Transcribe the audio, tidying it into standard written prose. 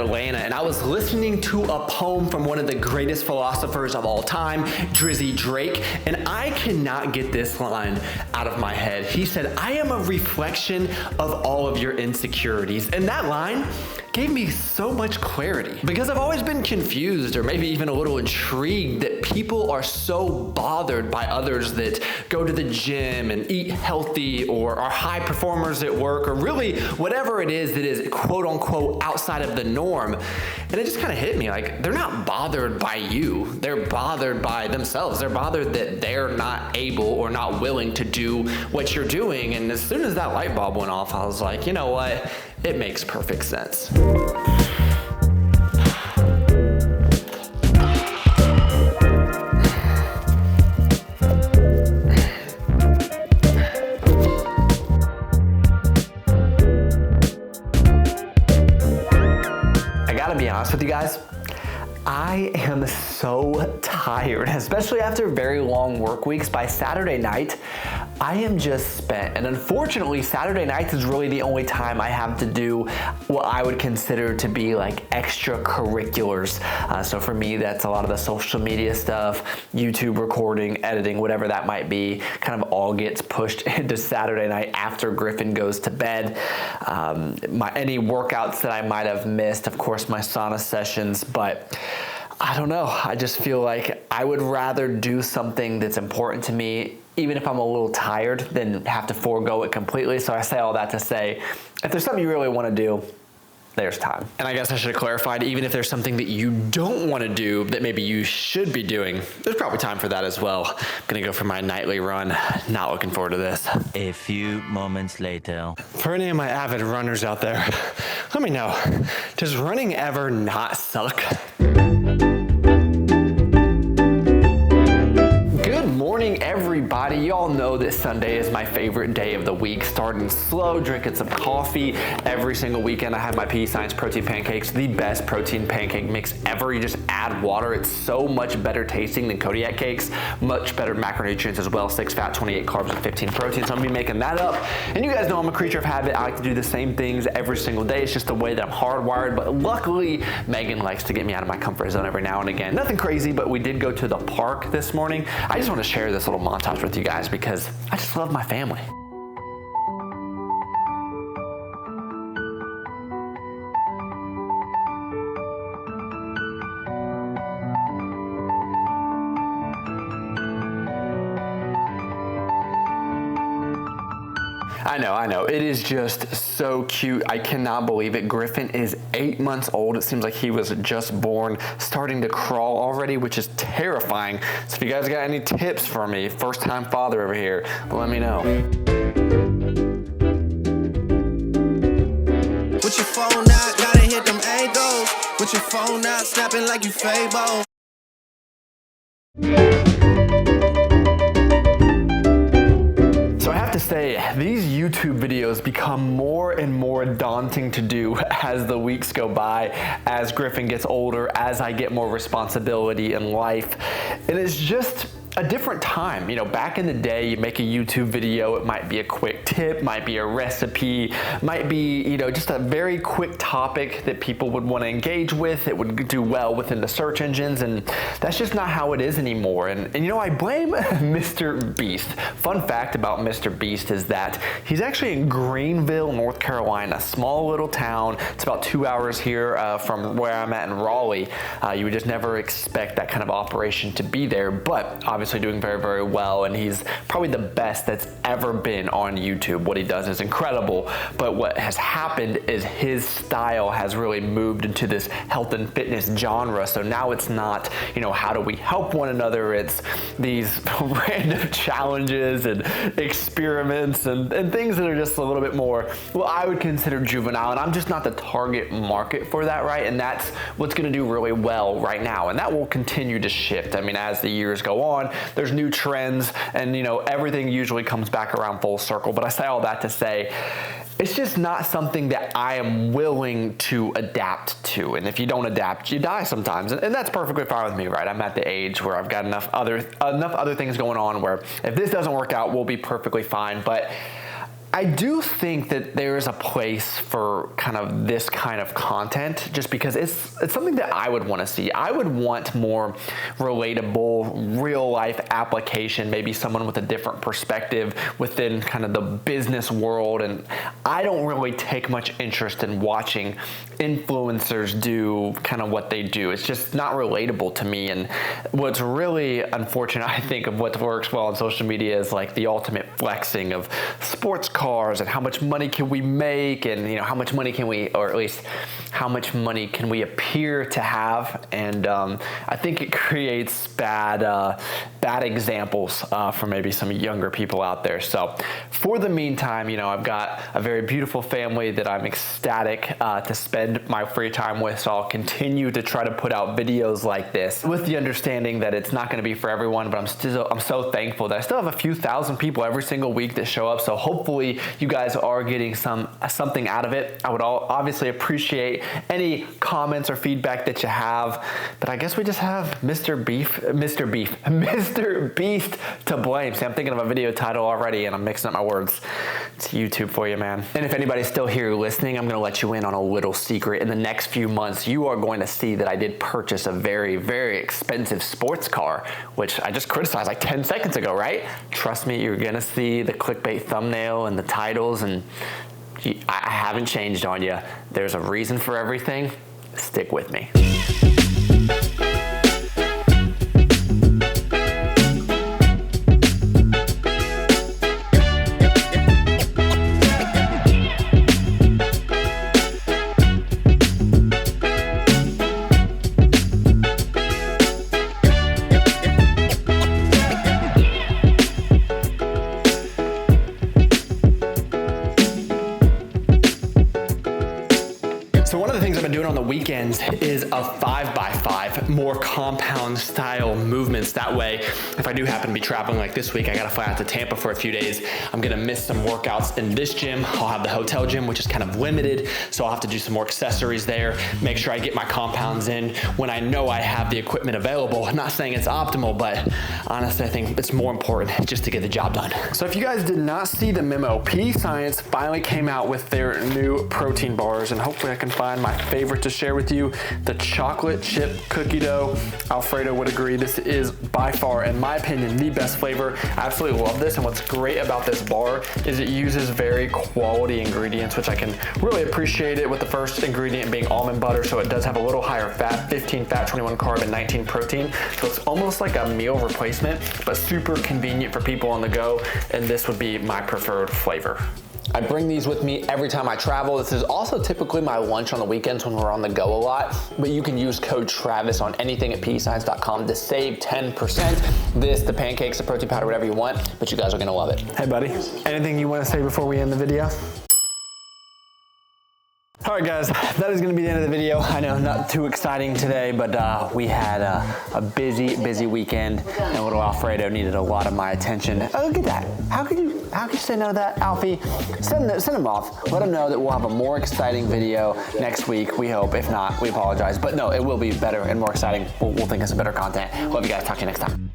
Atlanta, and I was listening to a poem from one of the greatest philosophers of all time, Drizzy Drake, and I cannot get this line out of my head. He said, "I am a reflection of all of your insecurities." And that line gave me so much clarity, because I've always been confused or maybe even a little intrigued that people are so bothered by others that go to the gym and eat healthy or are high performers at work or really whatever it is that is quote unquote outside of the norm. And it just kind of hit me like, they're not bothered by you. They're bothered by themselves. They're bothered that they're not able or not willing to do what you're doing. And as soon as that light bulb went off, I was like, you know what? It makes perfect sense. I gotta be honest with you guys, I am so tired, especially after very long work weeks. By Saturday night, I am just spent. And unfortunately, Saturday nights is really the only time I have to do what I would consider to be like extracurriculars. So for me, that's a lot of the social media stuff, YouTube recording, editing, whatever that might be, kind of all gets pushed into Saturday night after Griffin goes to bed. Any workouts that I might have missed, of course, my sauna sessions, but I don't know. I just feel like I would rather do something that's important to me, even if I'm a little tired, than have to forego it completely. So I say all that to say, if there's something you really want to do, there's time. And I guess I should have clarified, even if there's something that you don't want to do that maybe you should be doing, there's probably time for that as well. I'm gonna go for my nightly run. Not looking forward to this. A few moments later. For any of my avid runners out there, let me know, does running ever not suck? Morning, everybody. Y'all know that Sunday is my favorite day of the week. Starting slow, drinking some coffee. Every single weekend I have my PE Science protein pancakes, the best protein pancake mix ever. You just add water. It's so much better tasting than Kodiak cakes. Much better macronutrients as well. 6 fat, 28 carbs, and 15 protein. So I'm gonna be making that up. And you guys know I'm a creature of habit. I like to do the same things every single day. It's just the way that I'm hardwired. But luckily, Megan likes to get me out of my comfort zone every now and again. Nothing crazy, but we did go to the park this morning. I just want to share this little montage with you guys because I just love my family. I know. It is just so cute. I cannot believe it. Griffin is 8 months old. It seems like he was just born, starting to crawl already, which is terrifying. So if you guys got any tips for me, first-time father over here, let me know. With your phone out, gotta hit them angles. With your phone out, snapping like you Fable. To say, these YouTube videos become more and more daunting to do as the weeks go by, as Griffin gets older, as I get more responsibility in life. And it's just a different time. You know, back in the day, you make a YouTube video, it might be a quick tip, might be a recipe, might be, you know, just a very quick topic that people would want to engage with. It would do well within the search engines, and that's just not how it is anymore. And you know, I blame Mr. Beast. Fun fact about Mr. Beast is that he's actually in Greenville, North Carolina, small little town. It's about 2 hours here from where I'm at in Raleigh. You would just never expect that kind of operation to be there, but obviously doing very, very well, and he's probably the best that's ever been on YouTube. What he does is incredible, but what has happened is his style has really moved into this health and fitness genre. So now it's not, you know, how do we help one another? It's these random challenges and experiments and things that are just a little bit more, well, I would consider juvenile, and I'm just not the target market for that, right? And that's what's gonna do really well right now, and that will continue to shift. I mean, as the years go on, there's new trends, and you know, everything usually comes back around full circle. But I say all that to say, it's just not something that I am willing to adapt to. And if you don't adapt, you die sometimes. And that's perfectly fine with me, right? I'm at the age where I've got enough other things going on where if this doesn't work out, we'll be perfectly fine. But I do think that there is a place for kind of this kind of content, just because it's something that I would want to see. I would want more relatable, real life application, maybe someone with a different perspective within kind of the business world. And I don't really take much interest in watching influencers do kind of what they do. It's just not relatable to me. And what's really unfortunate, I think, of what works well on social media is like the ultimate flexing of sports cars and how much money can we make, and how much money can we, or at least how much money can we appear to have. And I think it creates bad examples for maybe some younger people out there. So for the meantime, I've got a very beautiful family that I'm ecstatic to spend my free time with. So I'll continue to try to put out videos like this with the understanding that it's not going to be for everyone, but I'm so thankful that I still have a few thousand people every single week that show up. So hopefully you guys are getting something out of it. I would obviously appreciate any comments or feedback that you have, but I guess we just have Mr. Beast to blame. See, I'm thinking of a video title already and I'm mixing up my words. It's YouTube for you, man. And if anybody's still here listening, I'm gonna let you in on a little secret. In the next few months, you are going to see that I did purchase a very, very expensive sports car, which I just criticized like 10 seconds ago, right? Trust me, you're gonna see the clickbait thumbnail and the titles, and I haven't changed on you. There's a reason for everything. Stick with me. So one of the things I've been doing on the weekends is a 5x5, more compound style movements. That way, if I do happen to be traveling like this week, I gotta fly out to Tampa for a few days, I'm gonna miss some workouts in this gym. I'll have the hotel gym, which is kind of limited, so I'll have to do some more accessories there, make sure I get my compounds in when I know I have the equipment available. I'm not saying it's optimal, but honestly, I think it's more important just to get the job done. So if you guys did not see the memo, PD Science finally came out with their new protein bars, and hopefully I can find my favorite to share with you, the chocolate chip cookie dough. Alfredo would agree this is by far, in my opinion, the best flavor. I absolutely love this, and what's great about this bar is it uses very quality ingredients, which I can really appreciate it, with the first ingredient being almond butter, so it does have a little higher fat, 15 fat, 21 carb, and 19 protein. So it's almost like a meal replacement, but super convenient for people on the go, and this would be my preferred flavor. I bring these with me every time I travel. This is also typically my lunch on the weekends when we're on the go a lot, but you can use code Travis on anything at pdscience.com to save 10%. This, the pancakes, the protein powder, whatever you want, but you guys are gonna love it. Hey buddy, anything you wanna say before we end the video? All right guys, that is gonna be the end of the video. I know, not too exciting today, but we had a busy weekend, and little Alfredo needed a lot of my attention. Oh, look at that. How could you say no to that, Alfie? Send him off. Let him know that we'll have a more exciting video next week, we hope. If not, we apologize. But no, it will be better and more exciting. We'll think of some better content. Love you guys, talk to you next time.